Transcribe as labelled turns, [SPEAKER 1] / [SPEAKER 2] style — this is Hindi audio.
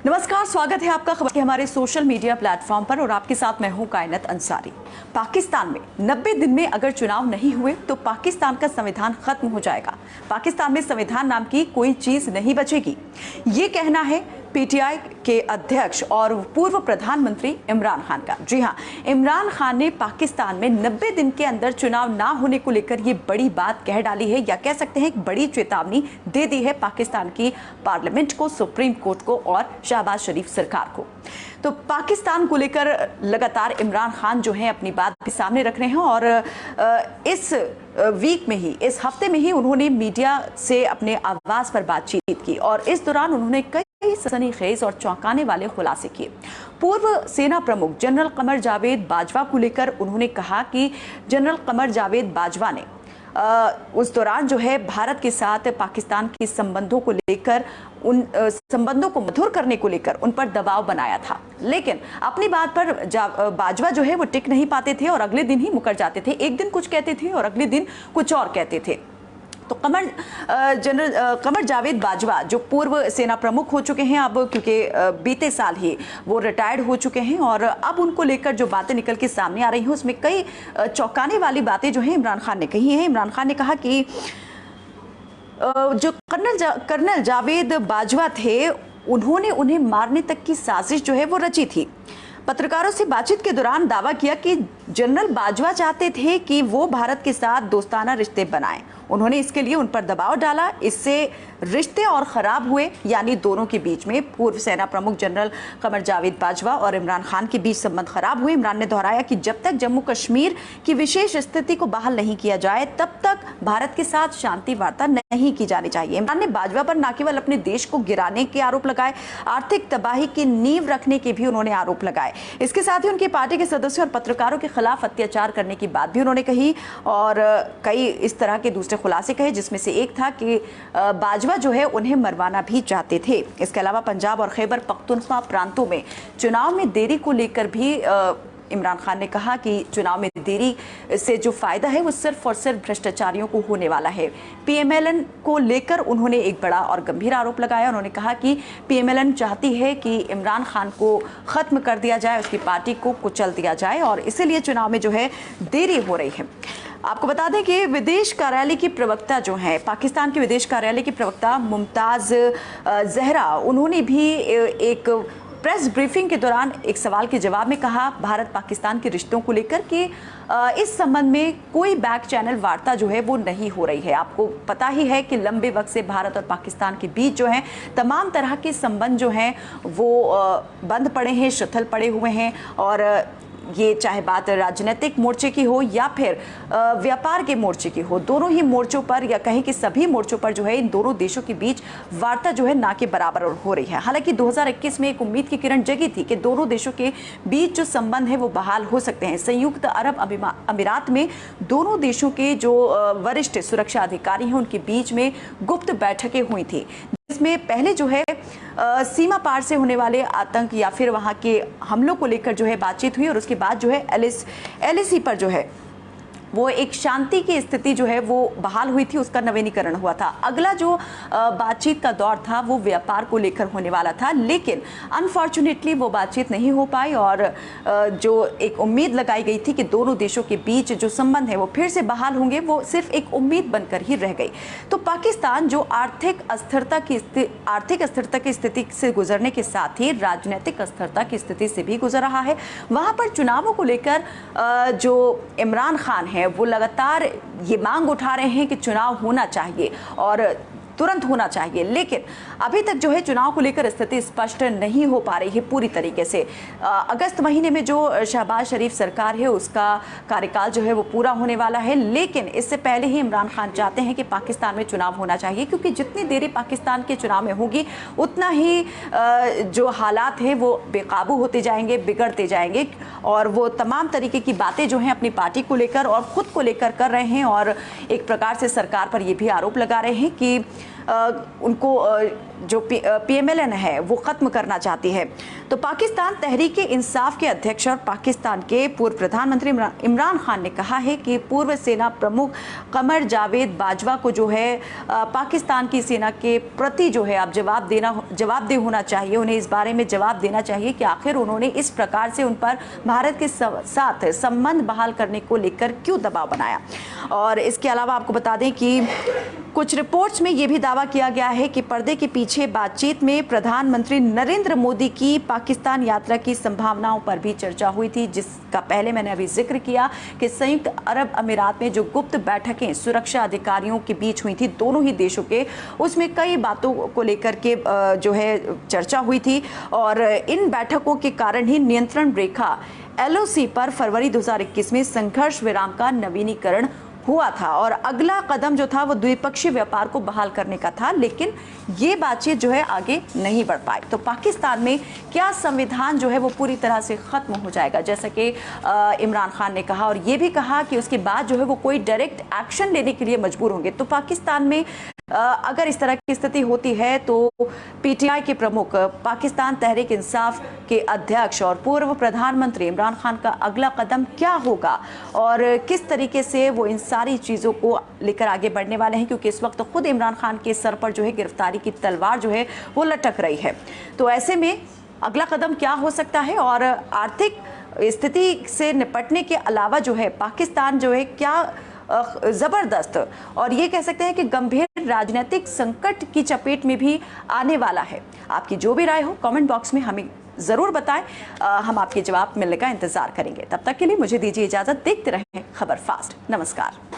[SPEAKER 1] नमस्कार, स्वागत है आपका खबर के हमारे सोशल मीडिया प्लेटफॉर्म पर और आपके साथ मैं हूं कायनात अंसारी। पाकिस्तान में 90 दिन में अगर चुनाव नहीं हुए तो पाकिस्तान का संविधान खत्म हो जाएगा। पाकिस्तान में संविधान नाम की कोई चीज नहीं बचेगी, ये कहना है पीटीआई के अध्यक्ष और पूर्व प्रधानमंत्री इमरान खान का। जी हां, इमरान खान ने पाकिस्तान में 90 दिन के अंदर चुनाव ना होने को लेकर ये बड़ी बात कह डाली है, या कह सकते हैं एक बड़ी चेतावनी दे दी है पाकिस्तान की पार्लियामेंट को, सुप्रीम कोर्ट को और शहबाज शरीफ सरकार को। तो पाकिस्तान को लेकर लगातार इमरान खान जो है अपनी बात भी सामने रख रहे हैं और इस वीक में ही, इस हफ्ते में ही उन्होंने मीडिया से अपने आवाज पर बातचीत की और इस दौरान उन्होंने कई सनसनीखेज और चौंकाने वाले खुलासे किए। पूर्व सेना प्रमुख जनरल कमर जावेद बाजवा को लेकर उन्होंने कहा कि जनरल कमर जावेद बाजवा ने उस दौरान जो है भारत के साथ पाकिस्तान के संबंधों को लेकर, उन संबंधों को मधुर करने को लेकर उन पर दबाव बनाया था, लेकिन अपनी बात पर बाजवा जो है वो टिक नहीं पाते थे और अगले दिन ही मुकर जाते थे। एक दिन कुछ कहते थे और अगले दिन कुछ और कहते थे। तो जनरल कमर जावेद बाजवा जो पूर्व सेना प्रमुख हो चुके हैं अब, क्योंकि बीते साल ही वो रिटायर्ड हो चुके हैं और अब उनको लेकर जो बातें निकल के सामने आ रही हैं उसमें कई चौंकाने वाली बातें जो हैं इमरान खान ने कही हैं। इमरान खान ने कहा कि जो कर्नल जावेद बाजवा थे उन्होंने उन्हें मारने तक की साजिश जो है वो रची थी। पत्रकारों से बातचीत के दौरान दावा किया कि जनरल बाजवा चाहते थे कि वो भारत के साथ दोस्ताना रिश्ते बनाएं। उन्होंने इसके लिए उन पर दबाव डाला, इससे रिश्ते और खराब हुए, यानी दोनों के बीच में, पूर्व सेना प्रमुख जनरल कमर जावेद बाजवा और इमरान खान के बीच संबंध खराब हुए। इमरान ने दोहराया कि जब तक जम्मू कश्मीर की विशेष स्थिति को बहाल नहीं किया जाए तब तक भारत के साथ शांति वार्ता नहीं की जानी चाहिए। इमरान ने बाजवा पर न केवल अपने देश को गिराने के आरोप लगाए, आर्थिक तबाही की नींव रखने के भी उन्होंने आरोप लगाए। इसके साथ ही उनकी पार्टी के सदस्यों और पत्रकारों के खिलाफ अत्याचार करने की बात भी उन्होंने कही और कई इस तरह के दूसरे खुलासे कहे, जिसमें से एक था कि बाजवा जो है उन्हें मरवाना भी चाहते थे। इसके अलावा पंजाब और खैबर पख्तूनख्वा प्रांतों में चुनाव में देरी को लेकर भी इमरान खान ने कहा कि चुनाव में देरी से जो फायदा है वो सिर्फ और सिर्फ भ्रष्टाचारियों को होने वाला है। पीएमएलएन को लेकर उन्होंने एक बड़ा और गंभीर आरोप लगाया। उन्होंने कहा कि पीएमएलएन चाहती है कि इमरान खान को खत्म कर दिया जाए, उसकी पार्टी को कुचल दिया जाए और इसीलिए चुनाव में जो है देरी हो रही है। आपको बता दें कि विदेश कार्यालय की प्रवक्ता जो है, पाकिस्तान के विदेश कार्यालय की प्रवक्ता मुमताज़ जहरा, उन्होंने भी एक प्रेस ब्रीफिंग के दौरान एक सवाल के जवाब में कहा भारत पाकिस्तान के रिश्तों को लेकर कि इस संबंध में कोई बैक चैनल वार्ता जो है वो नहीं हो रही है। आपको पता ही है कि लंबे वक्त से भारत और पाकिस्तान के बीच जो है तमाम तरह के संबंध जो हैं वो बंद पड़े हैं, शिथिल पड़े हुए हैं और ये चाहे बात राजनीतिक मोर्चे की हो या फिर व्यापार के मोर्चे की हो, दोनों ही मोर्चों पर या कहें कि सभी मोर्चों पर जो है इन दोनों देशों के बीच वार्ता जो है ना के बराबर हो रही है। हालांकि 2021 में एक उम्मीद की किरण जगी थी कि दोनों देशों के बीच जो संबंध है वो बहाल हो सकते हैं। संयुक्त अरब अमीरात में दोनों देशों के जो वरिष्ठ सुरक्षा अधिकारी हैं उनके बीच में गुप्त बैठकें हुई थी, जिसमें पहले जो है सीमा पार से होने वाले आतंक या फिर वहां के हमलों को लेकर जो है बातचीत हुई और उसके बाद जो है एलएसी पर जो है वो एक शांति की स्थिति जो है वो बहाल हुई थी, उसका नवीनीकरण हुआ था। अगला जो बातचीत का दौर था वो व्यापार को लेकर होने वाला था, लेकिन अनफॉर्चुनेटली वो बातचीत नहीं हो पाई और जो एक उम्मीद लगाई गई थी कि दोनों देशों के बीच जो संबंध है वो फिर से बहाल होंगे, वो सिर्फ एक उम्मीद बनकर ही रह गई। तो पाकिस्तान जो आर्थिक अस्थिरता की स्थिति से गुजरने के साथ ही राजनीतिक अस्थिरता की स्थिति से भी गुजर रहा है, वहाँ पर चुनावों को लेकर जो इमरान खान है वो लगातार ये मांग उठा रहे हैं कि चुनाव होना चाहिए और तुरंत होना चाहिए, लेकिन अभी तक जो है चुनाव को लेकर स्थिति स्पष्ट नहीं हो पा रही है पूरी तरीके से। अगस्त महीने में जो शहबाज शरीफ सरकार है उसका कार्यकाल जो है वो पूरा होने वाला है, लेकिन इससे पहले ही इमरान खान चाहते हैं कि पाकिस्तान में चुनाव होना चाहिए, क्योंकि जितनी देरी पाकिस्तान के चुनाव में होगी उतना ही जो हालात हैं वो बेकाबू होते जाएंगे, बिगड़ते जाएंगे और वो तमाम तरीके की बातें जो हैं अपनी पार्टी को लेकर और खुद को लेकर कर रहे हैं और एक प्रकार से सरकार पर ये भी आरोप लगा रहे हैं कि उनको जो PMLN है वो ख़त्म करना चाहती है। तो पाकिस्तान तहरीक इंसाफ के अध्यक्ष और पाकिस्तान के पूर्व प्रधानमंत्री इमरान खान ने कहा है कि पूर्व सेना प्रमुख कमर जावेद बाजवा को जो है पाकिस्तान की सेना के प्रति जो है अब जवाबदेह होना चाहिए। उन्हें इस बारे में जवाब देना चाहिए कि आखिर उन्होंने इस प्रकार से उन पर भारत के साथ संबंध बहाल करने को लेकर क्यों दबाव बनाया। और इसके अलावा आपको बता दें कि कुछ रिपोर्ट्स में यह भी दावा किया गया है कि पर्दे के पीछे बातचीत में प्रधानमंत्री नरेंद्र मोदी की पाकिस्तान यात्रा की संभावनाओं पर भी चर्चा हुई थी, जिसका पहले मैंने अभी जिक्र किया कि संयुक्त अरब अमीरात में जो गुप्त बैठकें सुरक्षा अधिकारियों के बीच हुई थी दोनों ही देशों के, उसमें कई बातों को लेकर के जो है चर्चा हुई थी। और इन बैठकों के कारण ही नियंत्रण रेखा LOC पर फरवरी 2021 में संघर्ष विराम का नवीनीकरण हुआ था और अगला कदम जो था वो द्विपक्षीय व्यापार को बहाल करने का था, लेकिन ये बातचीत जो है आगे नहीं बढ़ पाई। तो पाकिस्तान में क्या संविधान जो है वो पूरी तरह से खत्म हो जाएगा, जैसा कि इमरान खान ने कहा, और ये भी कहा कि उसके बाद जो है वो कोई डायरेक्ट एक्शन लेने के लिए मजबूर होंगे। तो पाकिस्तान में अगर इस तरह की स्थिति होती है तो PTI के प्रमुख, पाकिस्तान तहरीक इंसाफ के अध्यक्ष और पूर्व प्रधानमंत्री इमरान खान का अगला कदम क्या होगा और किस तरीके से वो इन सारी चीज़ों को लेकर आगे बढ़ने वाले हैं, क्योंकि इस वक्त खुद इमरान खान के सर पर जो है गिरफ्तारी की तलवार जो है वो लटक रही है। तो ऐसे में अगला कदम क्या हो सकता है और आर्थिक स्थिति से निपटने के अलावा जो है पाकिस्तान जो है क्या ज़बरदस्त और ये कह सकते हैं कि गंभीर राजनीतिक संकट की चपेट में भी आने वाला है। आपकी जो भी राय हो कमेंट बॉक्स में हमें ज़रूर बताएं, हम आपके जवाब मिलने का इंतज़ार करेंगे। तब तक के लिए मुझे दीजिए इजाज़त। देखते रहें खबर फास्ट। नमस्कार।